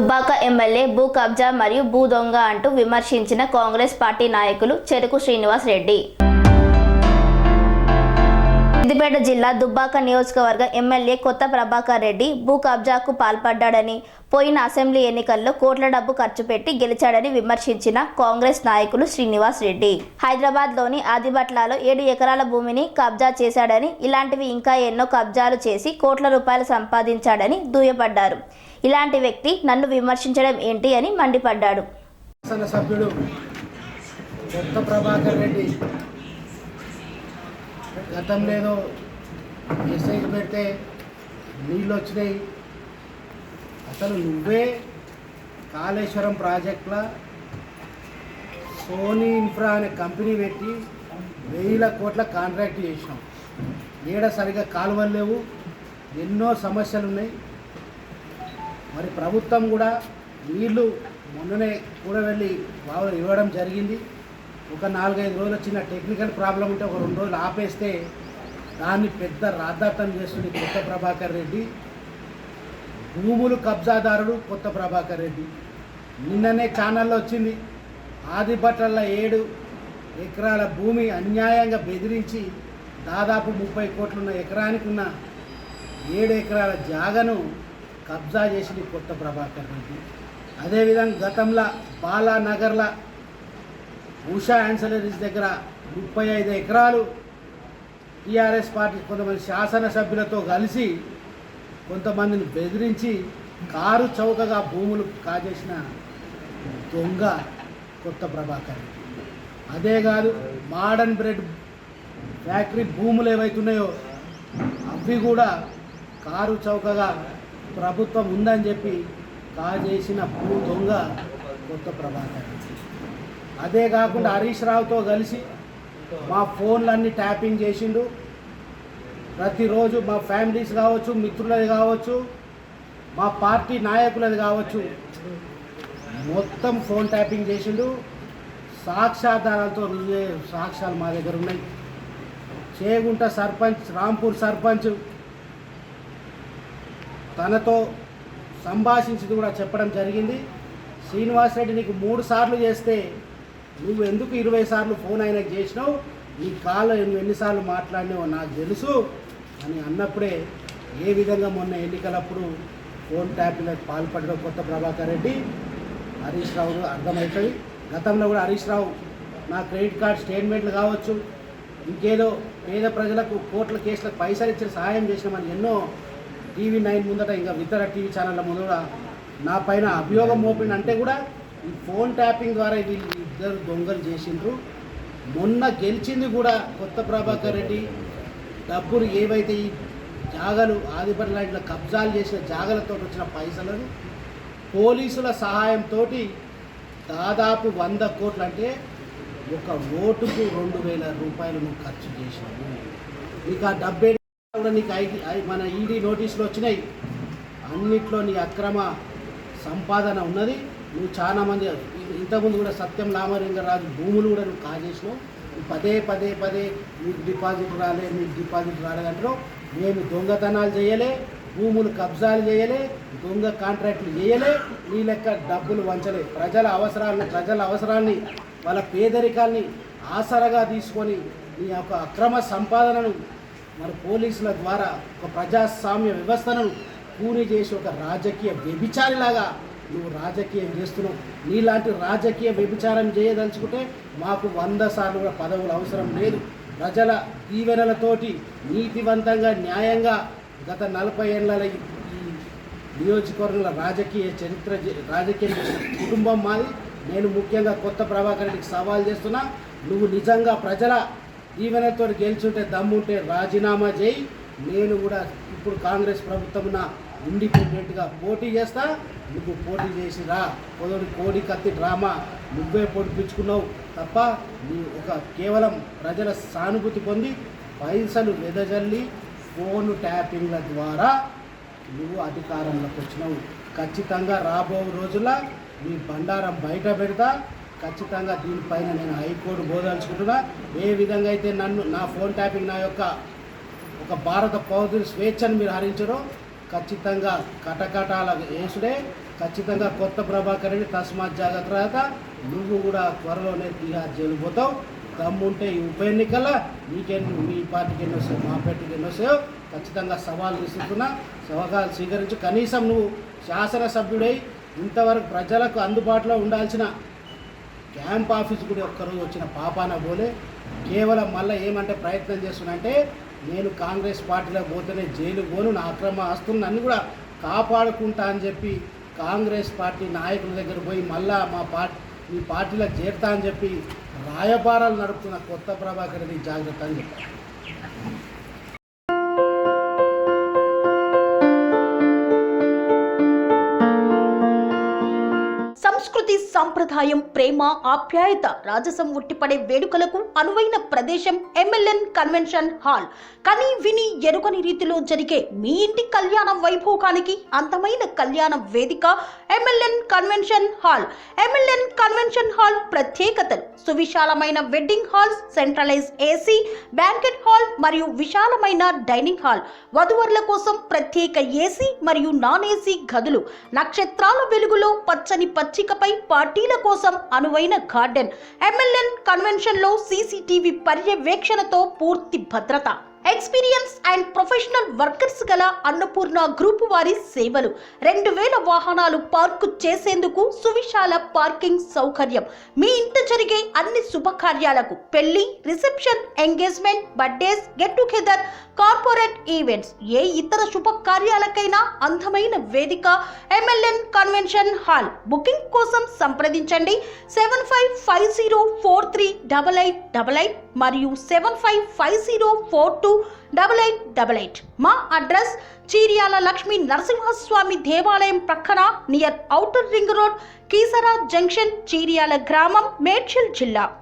Dubbaka MLA భూ కబ్జా మరియు భూ దొంగ అంటూ విమర్శించిన కాంగ్రెస్ పార్టీ నాయకులు చెరుకు శ్రీనివాస్ రెడ్డి. సిద్దిపేట జిల్లా దుబ్బాక నియోజకవర్గ ఎమ్మెల్యే కొత్త ప్రభాకర్ రెడ్డి భూ కబ్జాకు పాల్పడ్డాడని, పోయిన అసెంబ్లీ ఎన్నికల్లో కోట్ల డబ్బు ఖర్చు పెట్టి గెలిచాడని విమర్శించిన కాంగ్రెస్ నాయకులు శ్రీనివాస్ రెడ్డి హైదరాబాద్లోని ఆదిబట్లలో 7 ఎకరాల భూమిని కబ్జా చేశాడని, ఇలాంటివి ఇంకా ఎన్నో కబ్జాలు చేసి కోట్ల రూపాయలు సంపాదించాడని దుయ్యబడ్డారు. ఇలాంటి వ్యక్తి నన్ను విమర్శించడం ఏంటి అని మండిపడ్డాడు. సభ్యుడు కొత్త ప్రభాకర్ రెడ్డి గతంలో ఏదో ఎస్ఐకి పెడితే నీళ్ళు వచ్చినాయి, అసలు నువ్వే కాళేశ్వరం ప్రాజెక్టులో సోనీ ఇన్ఫ్రా అనే కంపెనీ పెట్టి 1000 కోట్ల కాంట్రాక్ట్ చేసినాం. ఏడ సరిగా కాలువలు లేవు, ఎన్నో సమస్యలు ఉన్నాయి. మరి ప్రభుత్వం కూడా నీళ్లు మొన్ననే కూడా వెళ్ళి ఇవ్వడం జరిగింది. ఒక 4-5 రోజులు చిన్న టెక్నికల్ ప్రాబ్లం ఉంటే ఒక 2 రోజులు ఆపేస్తే దాన్ని పెద్ద రాద్ధాంతం చేస్తుంది కొత్త ప్రభాకర్ రెడ్డి. భూములు కబ్జాదారుడు కొత్త ప్రభాకర్ రెడ్డి. నిన్ననే ఛానల్లో వచ్చింది, ఆదిబట్ల 7 ఎకరాల భూమి అన్యాయంగా బెదిరించి దాదాపు 30 కోట్లున్న ఎకరానికి ఉన్న 7 ఎకరాల జాగను కబ్జా చేసింది కొత్త ప్రభాకర్ రెడ్డి. అదేవిధంగా గతంలో బాలానగర్ల ఉషా యాన్సలరీస్ దగ్గర 35 ఎకరాలు టీఆర్ఎస్ పార్టీ కొంతమంది శాసనసభ్యులతో కలిసి కొంతమందిని బెదిరించి కారు చౌకగా భూములు కాజేసిన దొంగ కొత్త ప్రభాకర్. అదే కాదు, మోడర్న్ బ్రెడ్ ఫ్యాక్టరీ భూములు ఏవైతున్నాయో అవి కూడా కారు చౌకగా ప్రభుత్వం ఉందని చెప్పి కాజేసిన భూ దొంగ కొత్త ప్రభాకర్. అదే కాకుండా హరీష్ రావుతో కలిసి మా ఫోన్లన్నీ ట్యాపింగ్ చేసిండు. ప్రతిరోజు మా ఫ్యామిలీస్ కావచ్చు, మిత్రులది కావచ్చు, మా పార్టీ నాయకులది కావచ్చు, మొత్తం ఫోన్ ట్యాపింగ్ చేసిండు. సాక్ష్యాధారాలతో సాక్ష్యాలు మా దగ్గర ఉన్నాయి. చేగుంట సర్పంచ్, రాంపూర్ సర్పంచ్ తనతో సంభాషించింది కూడా చెప్పడం జరిగింది. శ్రీనివాస్ రెడ్డి నీకు 3 సార్లు చేస్తే నువ్వు ఎందుకు 20 సార్లు ఫోన్ ఆయనకు చేసినావు, నీ కాల్లో ఎన్నిసార్లు మాట్లాడినావో నాకు తెలుసు అని అన్నప్పుడే ఏ విధంగా మొన్న ఎన్నికలప్పుడు ఫోన్ ట్యాపింగ్లకు పాల్పడడం కొత్త ప్రభాకర్ రెడ్డి హరీష్ రావు అర్థమవుతుంది. గతంలో కూడా హరీష్ రావు నా క్రెడిట్ కార్డ్ స్టేట్మెంట్లు కావచ్చు, ఇంకేదో పేద ప్రజలకు కోట్ల కేసులకు పైసలు ఇచ్చిన సహాయం చేసినామని ఎన్నో TV9 ముందట ఇంకా ఇతర టీవీ ఛానళ్ళ ముందర నా పైన అభియోగం మోపిండి. అంటే కూడా ఈ ఫోన్ ట్యాపింగ్ ద్వారా ఇద్దరు దొంగలు చేసిండ్రు. మొన్న గెలిచింది కూడా కొత్త ప్రభాకర్ రెడ్డి. డబ్బులు ఏవైతే ఈ జాగలు ఆదిపట్ల లాంటి కబ్జాలు చేసిన జాగలతో వచ్చిన పైసలను పోలీసుల సహాయంతో దాదాపు 100 కోట్లు, అంటే ఒక ఓటుకు 2000 రూపాయలు నువ్వు ఖర్చు చేసినావు. నీకు ఆ డబ్బే కూడా నీకు మన ఈడీ నోటీసులు వచ్చినాయి. అన్నిట్లో నీ అక్రమ సంపాదన ఉన్నది. నువ్వు చాలామంది ఇంతకుముందు కూడా సత్యం రామలింగరాజు భూములు కూడా నువ్వు కాజేసినావు. పదే మీకు డిపాజిట్ రాలేదంటారు. మేము దొంగతనాలు చేయలే, భూములు కబ్జాలు చేయలే, దొంగ కాంట్రాక్టులు చేయలే, నీ లెక్క డబ్బులు వంచలే. ప్రజల అవసరాల్ని వాళ్ళ పేదరికాన్ని ఆసరగా తీసుకొని నీ యొక్క అక్రమ సంపాదనను మన పోలీసుల ద్వారా ఒక ప్రజాస్వామ్య వ్యవస్థను కూని చేసి ఒక రాజకీయ వ్యభిచారిలాగా నువ్వు రాజకీయం చేస్తున్నావు. నీలాంటి రాజకీయ వ్యభిచారం చేయదలుచుకుంటే మాకు 100 సార్లు కూడా పదవులు అవసరం లేదు. ప్రజల దీవెనలతోటి నీతివంతంగా న్యాయంగా గత 40 ఏళ్ళ ఈ నియోజకవర్గంలో రాజకీయం కుటుంబం మాది. నేను ముఖ్యంగా కొత్త ప్రభాకర్ రెడ్డికి సవాల్ చేస్తున్నా, నువ్వు నిజంగా ప్రజల దీవెనతో గెలిచుంటే దమ్ముంటే రాజీనామా చేయి. నేను కూడా ఇప్పుడు కాంగ్రెస్ ప్రభుత్వం ఇండిపెండెంట్గా పోటీ చేస్తా, నువ్వు పోటీ చేసి రా. కోడి కత్తి డ్రామా నువ్వే పొడిపించుకున్నావు తప్ప నీ కేవలం ప్రజల సానుభూతి పొంది పైసలు వెదజల్లి ఫోన్ ట్యాపింగ్ల ద్వారా నువ్వు అధికారంలోకి వచ్చినావు. ఖచ్చితంగా రాబో రోజుల్లో నీ బండారం బయట పెడతా. ఖచ్చితంగా దీనిపైన నేను హైకోర్టు బోధించుకుంటున్నా. ఏ విధంగా అయితే నా ఫోన్ ట్యాపింగ్ నా యొక్క ఒక భారత పౌరుని స్వేచ్ఛను మీరు హరించరో ఖచ్చితంగా కటకటాల వేసుడే, ఖచ్చితంగా కొత్త ప్రభాకర్ రెడ్డి తస్మాత్ జాగ్రత్త, నువ్వు కూడా త్వరలోనే తిహార్ జైలు పోతావు. దమ్ముంటే ఈ ఉప ఎన్నికల్లో మీ పార్టీకి ఎన్ని వస్తాయో మా పార్టీకి ఎన్ని వస్తాయో ఖచ్చితంగా సవాల్ తీసుకున్నా, సవాలు స్వీకరించు. కనీసం నువ్వు శాసనసభ్యుడై ఇంతవరకు ప్రజలకు అందుబాటులో ఉండాల్సిన క్యాంప్ ఆఫీస్ కూడా ఒక్కరోజు వచ్చిన పాపాన పోలే. కేవలం మళ్ళీ ఏమంటే ప్రయత్నం చేస్తున్నంటే నేను కాంగ్రెస్ పార్టీలో పోతేనే జైలు పోను, నా అక్రమ ఆస్తులను అన్నీ కూడా కాపాడుకుంటా అని చెప్పి కాంగ్రెస్ పార్టీ నాయకుల దగ్గర పోయి మళ్ళా మీ పార్టీలో చేరుతా అని చెప్పి రాయబారాలు నడుపుతున్న కొత్త ప్రభాకర్ రెడ్డి జాగ్రత్త అని చెప్పారు. సంస్కృతి, సంప్రదాయం, ప్రేమ, ఆప్యాయత, రాజసం ఉట్టిపడే వేడుకలకు అనువైన ప్రదేశం ఎంఎల్ఎన్ కన్వెన్షన్ హాల్. కని విని ఎరుగని రీతిలో జరిగే మీ ఇంటి కళ్యాణ వైభోగానికి అందమైన కళ్యాణ వేదిక MLN convention hall. MLN convention hall ప్రత్యేకతలు: సువిశాలమైన wedding halls, centralise AC banquet hall మరియు విశాలమైన డైనింగ్ హాల్, వధువరుల కోసం ప్రత్యేక ఏసీ మరియు నాన్ ఏసీ గదులు, నక్షత్రాల వెలుగులో పచ్చని పచ్చికపై పార్టీల కోసం అనువైన గార్డెన్. ఎంఎల్ఎన్ కన్వెన్షన్ లో సీసీటీవీ పర్యవేక్షణతో పూర్తి భద్రత. ఎక్స్పీరియన్స్ అండ్ ప్రొఫెషనల్ వర్కర్స్ గల అన్నపూర్ణ గ్రూప్ వారి సేవలు. 2000 వాహనాలు పార్కు చేసేందుకు సువిశాల పార్కింగ్ సౌకర్యం. మీ ఇంట జరిగే అన్ని శుభకార్యాలకు, పెళ్లి, reception, engagement, birthdays, get together, corporate events, ఏ ఇతర శుభకార్యాలకైనా అందమైన వేదిక ఎంఎల్ఎన్ కన్వెన్షన్ హాల్. బుకింగ్ కోసం సంప్రదించండి 7550438888 మరియు 7550428888. మా అడ్రస్ చీర్యాల లక్ష్మీ నరసింహస్వామి దేవాలయం ప్రక్కన, near outer ring road, Keesara junction, Cheeryal గ్రామం, మేడ్చల్ జిల్లా.